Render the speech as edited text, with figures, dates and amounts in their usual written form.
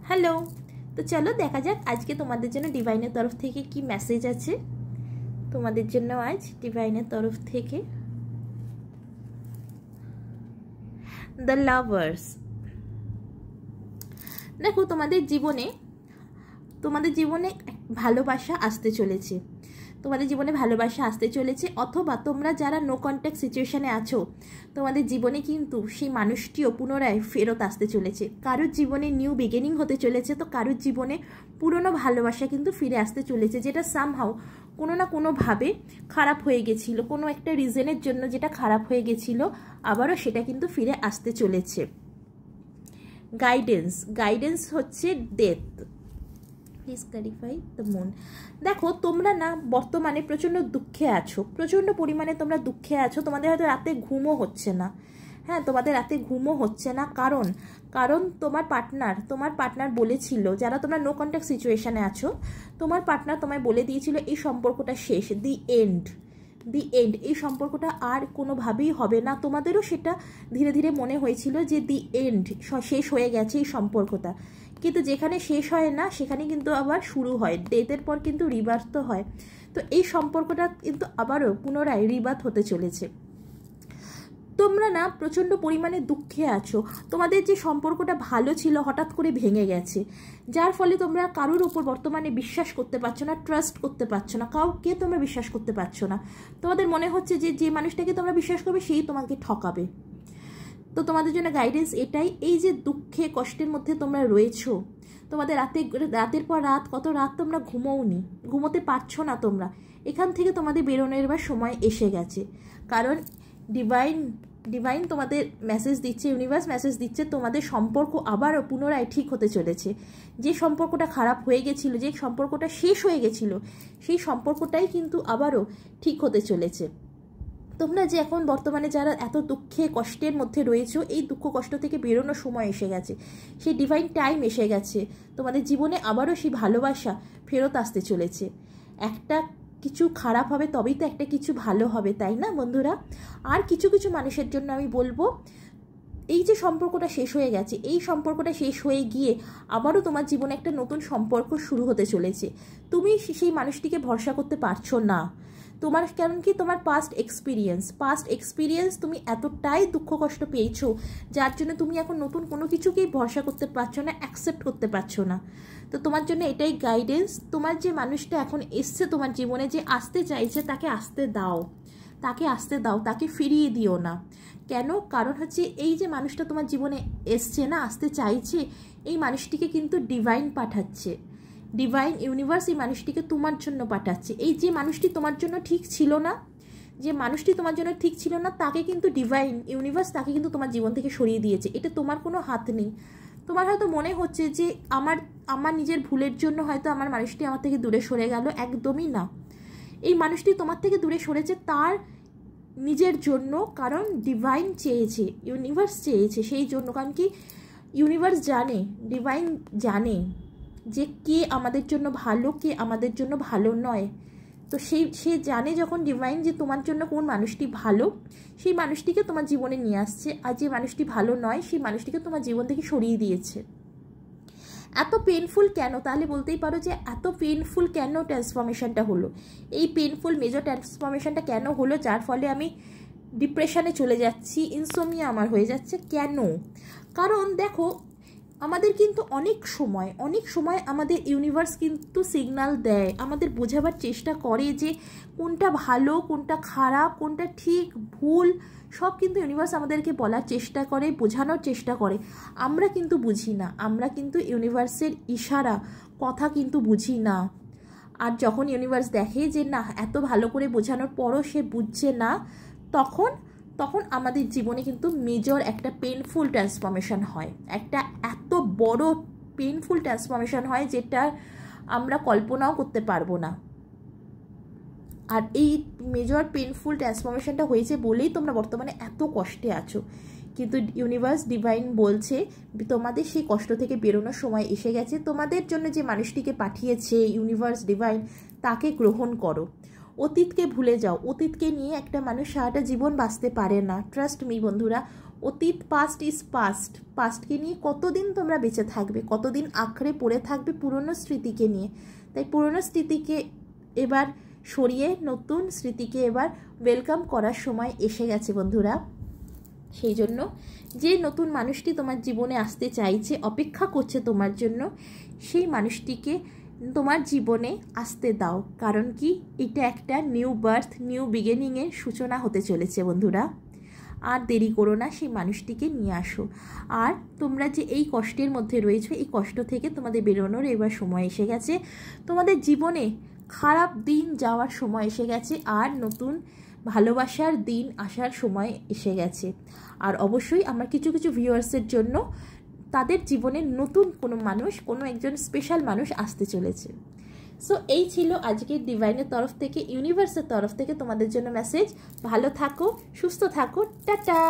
Hello. তো চলো দেখা যাক আজকে তোমাদের জন্য ডিভাইনের তরফ থেকে কি মেসেজ আছে। তোমাদের জন্য আজ ডিভাইনের তরফ থেকে দ্য লাভার্স। দেখো তোমাদের জীবনে ভালোবাসা আসতে চলেছে, তোমাদের জীবনে ভালোবাসা আসতে চলেছে। অথবা তোমরা যারা নো কন্ট্যাক্ট সিচুয়েশানে আছো, তোমাদের জীবনে কিন্তু সেই মানুষটিও পুনরায় ফেরত আসতে চলেছে। কারোর জীবনে নিউ বিগিনিং হতে চলেছে, তো কারোর জীবনে পুরনো ভালোবাসা কিন্তু ফিরে আসতে চলেছে, যেটা সামহাও কোনো না কোনোভাবে খারাপ হয়ে গেছিলো, কোনো একটা রিজনের জন্য যেটা খারাপ হয়ে গেছিলো, আবারও সেটা কিন্তু ফিরে আসতে চলেছে। গাইডেন্স হচ্ছে death. Please clarify the moon. দেখো তোমরা না বর্তমানে প্রচণ্ড দুঃখে আছো, প্রচণ্ড পরিমাণে তোমরা দুঃখে আছো। তোমাদের হয়তো রাতে ঘুমও হচ্ছে না। হ্যাঁ, তোমাদের রাতে ঘুমও হচ্ছে না, কারণ তোমার পার্টনার বলেছিল, যারা তোমরা নো কন্ট্যাক্ট সিচুয়েশানে আছো, তোমার পার্টনার তোমায় বলে দিয়েছিল এই সম্পর্কটা শেষ, দি এন্ড। এই সম্পর্কটা আর কোনোভাবেই হবে না। তোমাদেরও সেটা ধীরে ধীরে মনে হয়েছিল যে দি এন্ড, শেষ হয়ে গেছে এই সম্পর্কটা। কিন্তু যেখানে শেষ হয় না সেখানে কিন্তু আবার শুরু হয়। ডেথের পর কিন্তু রিবার্থ তো হয়। তো এই সম্পর্কটা কিন্তু আবারও পুনরায় রিবার্থ হতে চলেছে। তোমরা না প্রচণ্ড পরিমাণে দুঃখে আছো। তোমাদের যে সম্পর্কটা ভালো ছিল হঠাৎ করে ভেঙে গেছে, যার ফলে তোমরা কারোর ওপর বর্তমানে বিশ্বাস করতে পারছো না, ট্রাস্ট করতে পারছো না, কাউকে তোমরা বিশ্বাস করতে পারছো না। তোমাদের মনে হচ্ছে যে মানুষটাকে তোমরা বিশ্বাস করবে সেই তোমাকে ঠকাবে। তো তোমাদের জন্য গাইডেন্স এটাই, এই যে দুঃখে কষ্টের মধ্যে তোমরা রয়েছো, তোমাদের রাতের পর রাত, কত রাত তোমরা ঘুমোতে পারছো না তোমরা, এখান থেকে তোমাদের বেরোনোর এবার সময় এসে গেছে। কারণ ডিভাইন তোমাদের মেসেজ দিচ্ছে, ইউনিভার্স মেসেজ দিচ্ছে, তোমাদের সম্পর্ক আবারও পুনরায় ঠিক হতে চলেছে। যে সম্পর্কটা খারাপ হয়ে গেছিলো, যে সম্পর্কটা শেষ হয়ে গেছিলো, সেই সম্পর্কটাই কিন্তু আবারও ঠিক হতে চলেছে। তোমরা যে এখন বর্তমানে যারা এত দুঃখে কষ্টের মধ্যে রয়েছো, এই দুঃখ কষ্ট থেকে বেরোনোর সময় এসে গেছে, সেই ডিভাইন টাইম এসে গেছে। তোমাদের জীবনে আবারও সেই ভালোবাসা ফেরত আসতে চলেছে। একটা কিছু খারাপ হবে তবেই তো একটা কিছু ভালো হবে, তাই না বন্ধুরা? আর কিছু মানুষের জন্য আমি বলবো, এই যে সম্পর্কটা শেষ হয়ে গেছে, এই সম্পর্কটা শেষ হয়ে গিয়ে আবারও তোমার জীবনে একটা নতুন সম্পর্ক শুরু হতে চলেছে। তুমি সেই মানুষটিকে ভরসা করতে পারছো না, কারণ কি তোমার পাস্ট এক্সপিরিয়েন্স তুমি এতটাই দুঃখ কষ্ট পেয়েছো, যার জন্য তুমি এখন নতুন কোনো কিছুকেই ভরসা করতে পারছো না, অ্যাকসেপ্ট করতে পারছো না। তো তোমার জন্য এটাই গাইডেন্স, তোমার যে মানুষটা এখন এসছে তোমার জীবনে, যে আসতে চাইছে, তাকে আসতে দাও, তাকে ফিরিয়ে দিও না। কেন? কারণ হচ্ছে এই যে মানুষটা তোমার জীবনে এসছে না, আসতে চাইছে, এই মানুষটিকে কিন্তু ডিভাইন পাঠাচ্ছে, ডিভাইন ইউনিভার্স এই মানুষটিকে তোমার জন্য পাঠাচ্ছে। এই যে মানুষটি তোমার জন্য ঠিক ছিল না, তাকে কিন্তু ডিভাইন ইউনিভার্স তাকে কিন্তু তোমার জীবন থেকে সরিয়ে দিয়েছে। এটা তোমার কোনো হাত নেই। তোমার হয়তো মনে হচ্ছে যে আমার নিজের ভুলের জন্য হয়তো আমার মানুষটি আমার থেকে দূরে সরে গেল, একদমই না। এই মানুষটি তোমার থেকে দূরে সরেছে তার নিজের জন্য, কারণ ডিভাইন চেয়েছে, ইউনিভার্স চেয়েছে সেই জন্য। কারণ কি ইউনিভার্স জানে, ডিভাইন জানে যে কে আমাদের জন্য ভালো, কে আমাদের জন্য ভালো নয়। তো সে জানে যখন ডিভাইন যে তোমার জন্য কোন মানুষটি ভালো, সেই মানুষটিকে তোমার জীবনে নিয়ে আসছে, আর যে মানুষটি ভালো নয় সেই মানুষটিকে তোমার জীবন থেকে সরিয়ে দিয়েছে। এত পেনফুল কেন? তাহলে বলতেই পারো যে এত পেনফুল কেন ট্রান্সফরমেশনটা হলো, এই পেনফুল মেজর ট্রান্সফরমেশনটা কেন হলো, যার ফলে আমি ডিপ্রেশনে চলে যাচ্ছি, ইনসোমনিয়া আমার হয়ে যাচ্ছে। কেন? কারণ দেখো, আমাদের কিন্তু অনেক সময় আমাদের ইউনিভার্স কিন্তু সিগন্যাল দেয়, আমাদের বোঝাবার চেষ্টা করে যে কোনটা ভালো, কোনটা খারাপ, কোনটা ঠিক ভুল, সব কিন্তু ইউনিভার্স আমাদেরকে বলার চেষ্টা করে, বোঝানোর চেষ্টা করে। আমরা কিন্তু বুঝি না, আমরা কিন্তু ইউনিভার্সের ইশারা কথা কিন্তু বুঝি না। আর যখন ইউনিভার্স দেখে যে না, এত ভালো করে বোঝানোর পরও সে বুঝছে না, তখন আমাদের জীবনে কিন্তু মেজর একটা পেনফুল ট্রান্সফরমেশন হয়, একটা এত বড় পেনফুল ট্রান্সফরমেশন হয় যেটা আমরা কল্পনাও করতে পারবো না। আর এই মেজর পেনফুল ট্রান্সফরমেশনটা হয়েছে বলেই তোমরা বর্তমানে এত কষ্টে আছো। কিন্তু ইউনিভার্স ডিভাইন বলছে তোমাদের সেই কষ্ট থেকে বেরোনোর সময় এসে গেছে। তোমাদের জন্য যে মানুষটিকে পাঠিয়েছে ইউনিভার্স ডিভাইন, তাকে গ্রহণ করো। অতীতকে ভুলে যাও। অতীতকে নিয়ে একটা মানুষ সারাটা জীবন বাঁচতে পারে না। ট্রাস্ট মি বন্ধুরা, অতীত, পাস্ট ইজ পাস্ট। পাস্টকে নিয়ে কতদিন তোমরা বেঁচে থাকবে, কতদিন আঁকড়ে পড়ে থাকবে পুরনো স্মৃতিকে নিয়ে। তাই পুরনো স্মৃতিকে এবার সরিয়ে নতুন স্মৃতিকে এবার ওয়েলকাম করার সময় এসে গেছে বন্ধুরা। সেই জন্য যে নতুন মানুষটি তোমার জীবনে আসতে চাইছে, অপেক্ষা করছে তোমার জন্য, সেই মানুষটিকে তোমার জীবনে আসতে দাও। কারণ কি, এটা একটা নিউ বার্থ, নিউ বিগিনিংয়ের সূচনা হতে চলেছে বন্ধুরা। আর দেরি করো না, সেই মানুষটিকে নিয়ে আসো। আর তোমরা যে এই কষ্টের মধ্যে রয়েছো, এই কষ্ট থেকে তোমাদের বেরোনোর এবার সময় এসে গেছে। তোমাদের জীবনে খারাপ দিন যাওয়ার সময় এসে গেছে, আর নতুন ভালোবাসার দিন আসার সময় এসে গেছে। আর অবশ্যই আমার কিছু কিছু ভিউয়ার্সের জন্য তাদের জীবনে নতুন কোনো মানুষ, কোনো একজন স্পেশাল মানুষ আসতে চলেছে। সো এই ছিল আজকের ডিভাইনের তরফ থেকে, ইউনিভার্সের তরফ থেকে তোমাদের জন্য মেসেজ। ভালো থাকো, সুস্থ থাকো, টাটা।